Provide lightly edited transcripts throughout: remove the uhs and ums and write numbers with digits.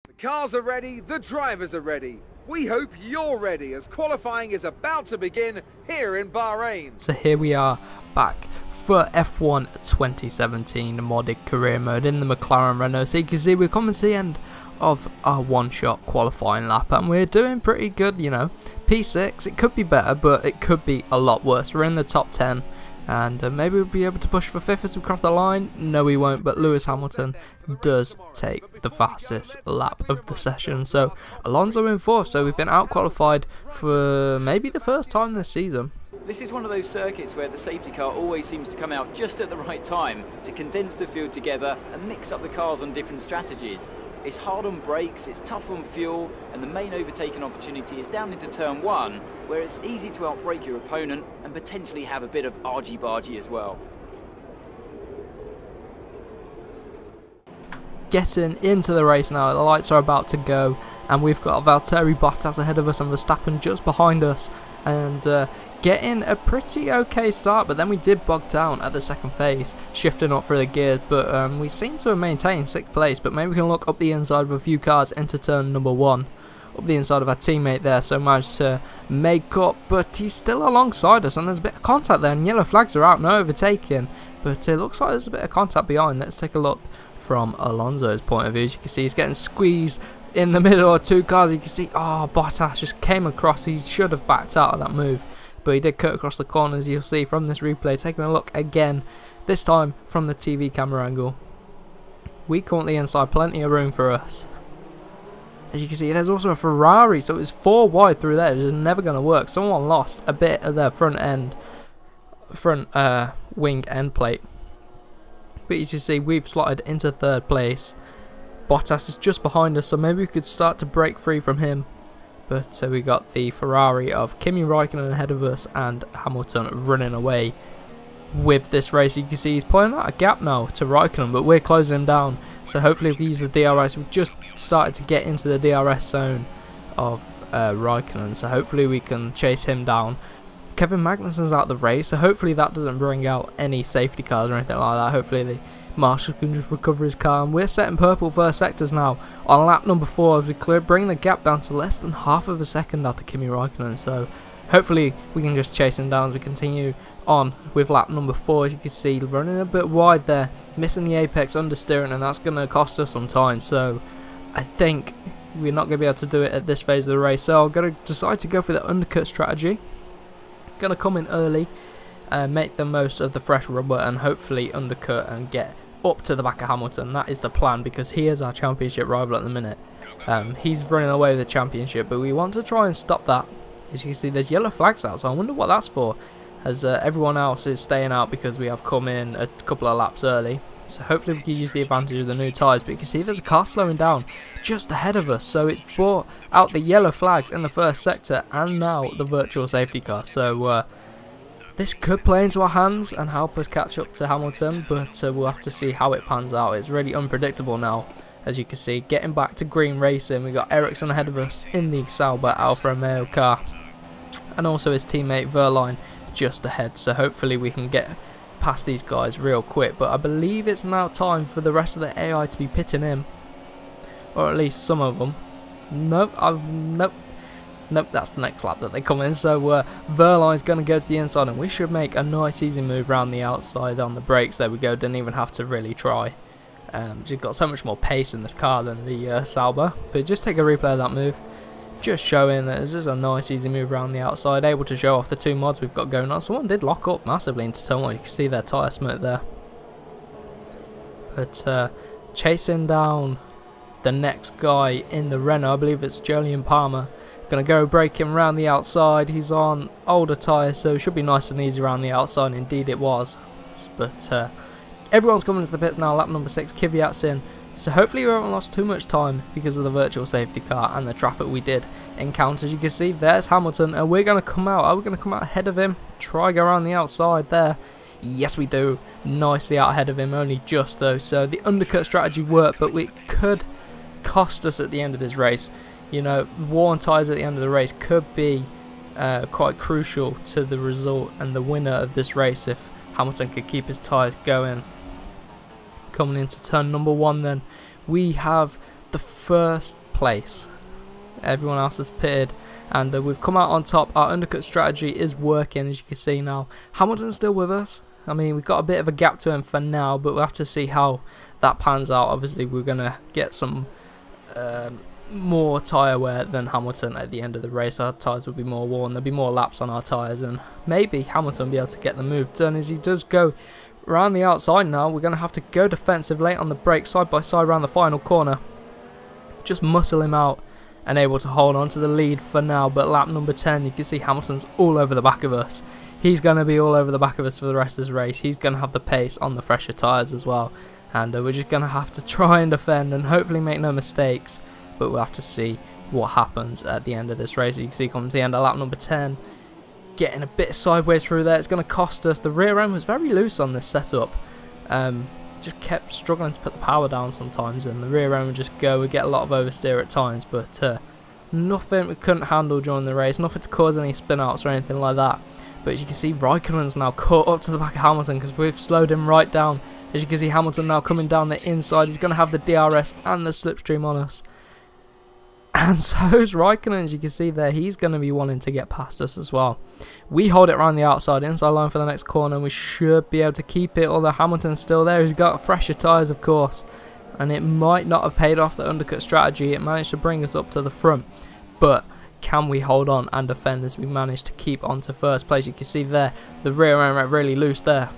The cars are ready, the drivers are ready. We hope you're ready as qualifying is about to begin here in Bahrain. So here we are back for F1 2017 modded career mode in the McLaren Renault. So you can see we're coming to the end of our one-shot qualifying lap and we're doing pretty good, you know. P6, it could be better, but it could be a lot worse. We're in the top 10 and maybe we'll be able to push for 5th as we cross the line. No, we won't, but Lewis Hamilton does take the fastest lap of the session. So Alonso in 4th, so we've been out-qualified for maybe the first time this season. This is one of those circuits where the safety car always seems to come out just at the right time to condense the field together and mix up the cars on different strategies. It's hard on brakes, it's tough on fuel, and the main overtaking opportunity is down into turn 1, where it's easy to outbrake your opponent and potentially have a bit of argy-bargy as well. Getting into the race now, the lights are about to go, and we've got Valtteri Bottas ahead of us and Verstappen just behind us, and getting a pretty okay start, but then we did bog down at the second phase, shifting up through the gears, but we seem to have maintained 6th place. But maybe we can look up the inside of a few cars into turn number 1, up the inside of our teammate there, so managed to make up, but he's still alongside us and there's a bit of contact there and yellow flags are out, no overtaking, but it looks like there's a bit of contact behind. Let's take a look from Alonso's point of view. As you can see, he's getting squeezed in the middle of 2 cars. You can see, oh, Bottas just came across, he should have backed out of that move, but he did cut across the corners. You'll see from this replay. Taking a look again, this time from the TV camera angle. We currently inside, plenty of room for us. As you can see, there's also a Ferrari, so it's 4 wide through there. It's never going to work. Someone lost a bit of their front wing end plate. But as you see, we've slotted into 3rd place. Bottas is just behind us, so maybe we could start to break free from him. But we got the Ferrari of Kimi Raikkonen ahead of us and Hamilton running away with this race. You can see he's pulling out a gap now to Raikkonen, but we're closing him down. So hopefully we can use the DRS. We've just started to get into the DRS zone of Raikkonen, so hopefully we can chase him down. Kevin Magnussen's out of the race, so hopefully that doesn't bring out any safety cars or anything like that. Hopefully the Marshall can just recover his car, and we're setting purple first sectors now on lap number 4 as we bring the gap down to less than half of a second after Kimi Raikkonen. So hopefully we can just chase him down as we continue on with lap number 4. As you can see, running a bit wide there, missing the apex understeering, and that's going to cost us some time. So I think we're not going to be able to do it at this phase of the race, so I'm going to decide to go for the undercut strategy. Going to come in early, make the most of the fresh rubber and hopefully undercut and get up to the back of Hamilton. That is the plan, because he is our championship rival at the minute. He's running away with the championship, but we want to try and stop that. As you can see, there's yellow flags out, so I wonder what that's for, as everyone else is staying out because we have come in a couple of laps early. So hopefully we can use the advantage of the new tyres, but you can see there's a car slowing down just ahead of us, so it's brought out the yellow flags in the first sector and now the virtual safety car. So this could play into our hands and help us catch up to Hamilton, but we'll have to see how it pans out. It's really unpredictable now. As you can see, getting back to green racing, we got Ericsson ahead of us in the Sauber Alfa Romeo car, and also his teammate Verline just ahead. So hopefully we can get past these guys real quick, but I believe it's now time for the rest of the AI to be pitting in, or at least some of them. Nope, that's the next lap that they come in. So Verline's going to go to the inside, and we should make a nice easy move around the outside on the brakes. There we go, didn't even have to really try. She's got so much more pace in this car than the Sauber, but just take a replay of that move, just showing that it's just a nice easy move around the outside, able to show off the 2 mods we've got going on. Someone did lock up massively into turn 1, you can see their tyre smoke there. But chasing down the next guy in the Renault, I believe it's Julian Palmer. Gonna go break him around the outside. He's on older tyres, so it should be nice and easy around the outside. Indeed it was. But everyone's coming into the pits now, lap number 6, Kvyat's in. So hopefully we haven't lost too much time because of the virtual safety car and the traffic we did encounter. As you can see, there's Hamilton, and we're going to come out. Are we going to come out ahead of him? Try go around the outside there. Yes, we do. Nicely out ahead of him, only just though. So the undercut strategy worked, but it could cost us at the end of this race. You know, worn tyres at the end of the race could be quite crucial to the result and the winner of this race if Hamilton could keep his tyres going. Coming into turn number 1 then, we have the first place. Everyone else has pitted, and we've come out on top. Our undercut strategy is working, as you can see now. Hamilton's still with us. I mean, we've got a bit of a gap to him for now, but we'll have to see how that pans out. Obviously, we're going to get some more tyre wear than Hamilton at the end of the race. Our tyres will be more worn, there'll be more laps on our tyres, and maybe Hamilton will be able to get the move done as he does go around the outside now. We're going to have to go defensive late on the brake, side by side around the final corner. Just muscle him out and able to hold on to the lead for now. But lap number 10, you can see Hamilton's all over the back of us. He's going to be all over the back of us for the rest of this race. He's going to have the pace on the fresher tyres as well. And we're just going to have to try and defend and hopefully make no mistakes. But we'll have to see what happens at the end of this race. You can see comes the end of lap number 10. Getting a bit sideways through there. It's going to cost us. The rear end was very loose on this setup. Just kept struggling to put the power down sometimes, and the rear end would just go. We get a lot of oversteer at times, but nothing we couldn't handle during the race. Nothing to cause any spin outs or anything like that. But as you can see, Raikkonen's now caught up to the back of Hamilton because we've slowed him right down. As you can see, Hamilton now coming down the inside. He's going to have the DRS and the slipstream on us. And so is Raikkonen, as you can see there. He's going to be wanting to get past us as well. We hold it around the outside, inside line for the next corner, and we should be able to keep it, although Hamilton's still there. He's got fresher tyres, of course, and it might not have paid off the undercut strategy. It managed to bring us up to the front, but can we hold on and defend as we manage to keep on to first place? You can see there, the rear end went really loose there.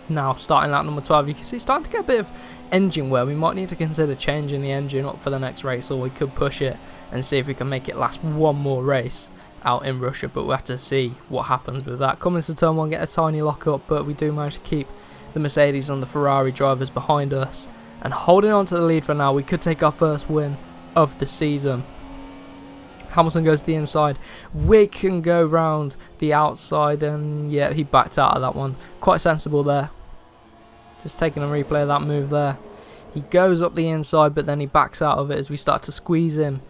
Now, starting lap number 12, you can see starting to get a bit of engine wear. We might need to consider changing the engine up for the next race, or we could push it and see if we can make it last one more race out in Russia, but we'll have to see what happens with that. Coming to turn 1, get a tiny lock up, but we do manage to keep the Mercedes and the Ferrari drivers behind us and holding on to the lead for now. We could take our first win of the season. Hamilton goes to the inside. We can go round the outside, and yeah, he backed out of that one. Quite sensible there. Just taking a replay of that move there. He goes up the inside, but then he backs out of it as we start to squeeze him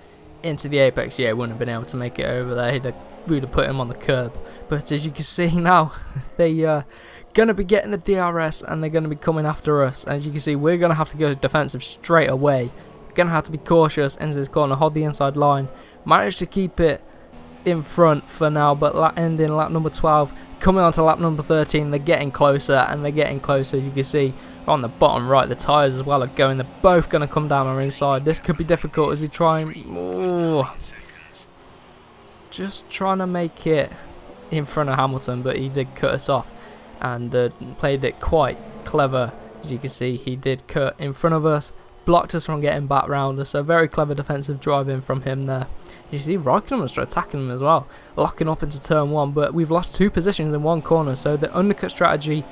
into the apex. Yeah, he wouldn't have been able to make it over there. We'd have put him on the curb. But as you can see now, they're going to be getting the DRS and they're going to be coming after us. As you can see, we're going to have to go defensive straight away. Going to have to be cautious into this corner, hold the inside line. Managed to keep it in front for now, but ending lap number 12. Coming on to lap number 13, they're getting closer and they're getting closer. As you can see on the bottom right, the tyres as well are going. They're both going to come down our inside. This could be difficult as he just trying to make it in front of Hamilton, but he did cut us off and played it quite clever. As you can see, he did cut in front of us, blocked us from getting back round us. So very clever defensive driving from him there. You see Raikkonen was attacking him as well, locking up into turn 1, but we've lost 2 positions in one corner, so the undercut strategy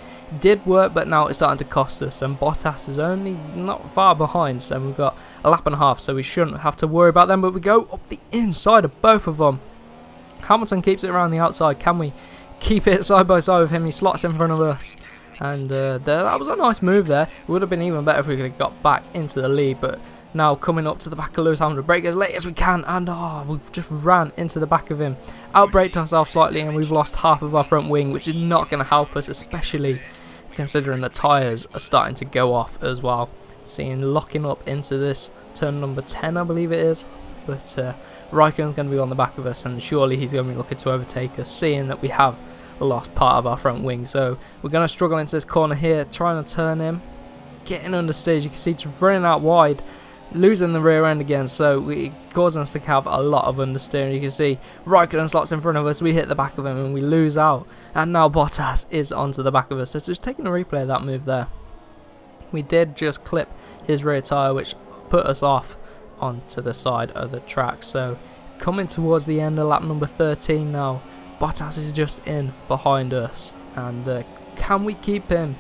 did work, but now it's starting to cost us, and Bottas is only not far behind, so we've got a lap and a half, so we shouldn't have to worry about them, but we go up the inside of both of them. Hamilton keeps it around the outside. Can we keep it side by side with him? He slots in front of us, and that was a nice move there. It would have been even better if we could have got back into the lead, but now coming up to the back of Lewis Hamilton, brake as late as we can, and we've just ran into the back of him, outbraked ourselves slightly, and we've lost half of our front wing, which is not going to help us, especially considering the tyres are starting to go off as well. Seeing locking up into this turn number 10, I believe it is, but Raikkonen's going to be on the back of us, and surely he's going to be looking to overtake us, seeing that we have lost part of our front wing. So we're going to struggle into this corner here, trying to turn him, getting understeer. You can see just running out wide, losing the rear end again, so it causing us to have a lot of understeering. You can see Raikkonen slots in front of us, we hit the back of him and we lose out, and now Bottas is onto the back of us. So just taking a replay of that move there, we did just clip his rear tyre, which put us off onto the side of the track. So coming towards the end of lap number 13 now, Bottas is just in behind us, and can we keep him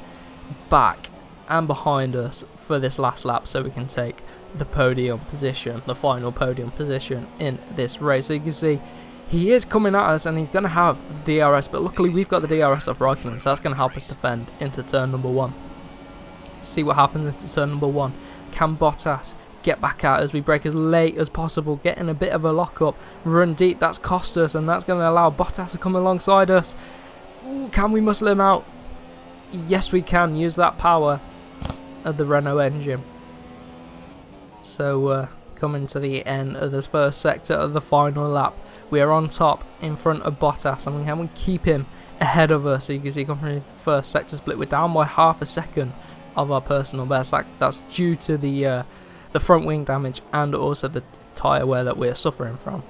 back and behind us for this last lap so we can take the podium position, the final podium position in this race? So you can see he is coming at us and he's going to have the DRS, but luckily we've got the DRS off Raikkonen, so that's going to help us defend into turn number 1. See what happens into turn number 1. Can Bottas get back out as we brake as late as possible, getting a bit of a lock up, run deep? That's cost us, and that's going to allow Bottas to come alongside us. Ooh, can we muscle him out? Yes, we can. Use that power of the Renault engine. So coming to the end of this first sector of the final lap, we are on top in front of Bottas, and we can keep him ahead of us. So you can see coming through the first sector split, we're down by half a second of our personal best. That's due to the front wing damage and also the tyre wear that we're suffering from.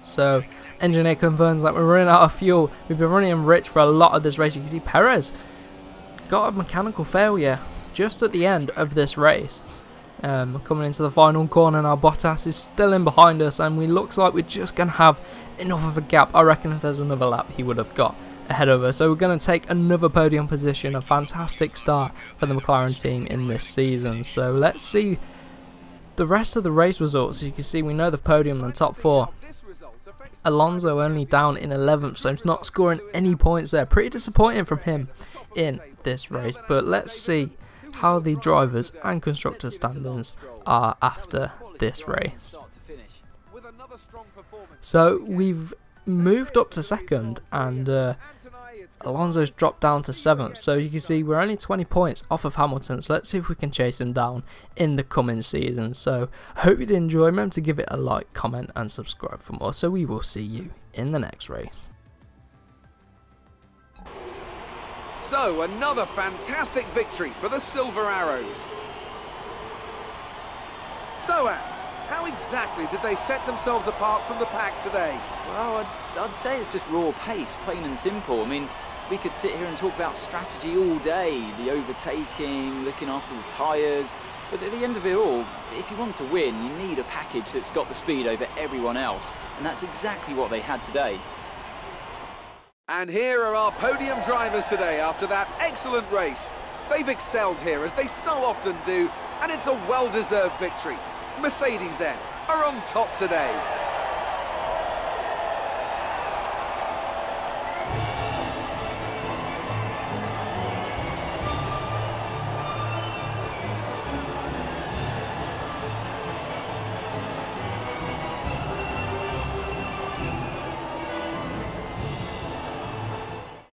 So engineer confirms that we're running out of fuel. We've been running rich for a lot of this race. You can see Perez got a mechanical failure just at the end of this race. Coming into the final corner now, Bottas is still in behind us, and we looks like we're just going to have enough of a gap. I reckon if there's another lap he would have got ahead of us. So we're going to take another podium position, a fantastic start for the McLaren team in this season. So let's see the rest of the race results. As you can see, we know the podium and the top four. Alonso only down in 11th, so he's not scoring any points there. Pretty disappointing from him in this race, but let's see how the drivers and constructors standings are after this race. So we've moved up to second, and Alonso's dropped down to 7th, so you can see we're only 20 points off of Hamilton. So let's see if we can chase him down in the coming season. So I hope you did enjoy. Remember to give it a like, comment and subscribe for more. So we will see you in the next race. So another fantastic victory for the Silver Arrows. So Ant, how exactly did they set themselves apart from the pack today? Well, I'd say it's just raw pace, plain and simple. I mean, we could sit here and talk about strategy all day, the overtaking, looking after the tyres, but at the end of it all, if you want to win, you need a package that's got the speed over everyone else, and that's exactly what they had today. And here are our podium drivers today after that excellent race. They've excelled here, as they so often do, and it's a well-deserved victory. Mercedes then are on top today.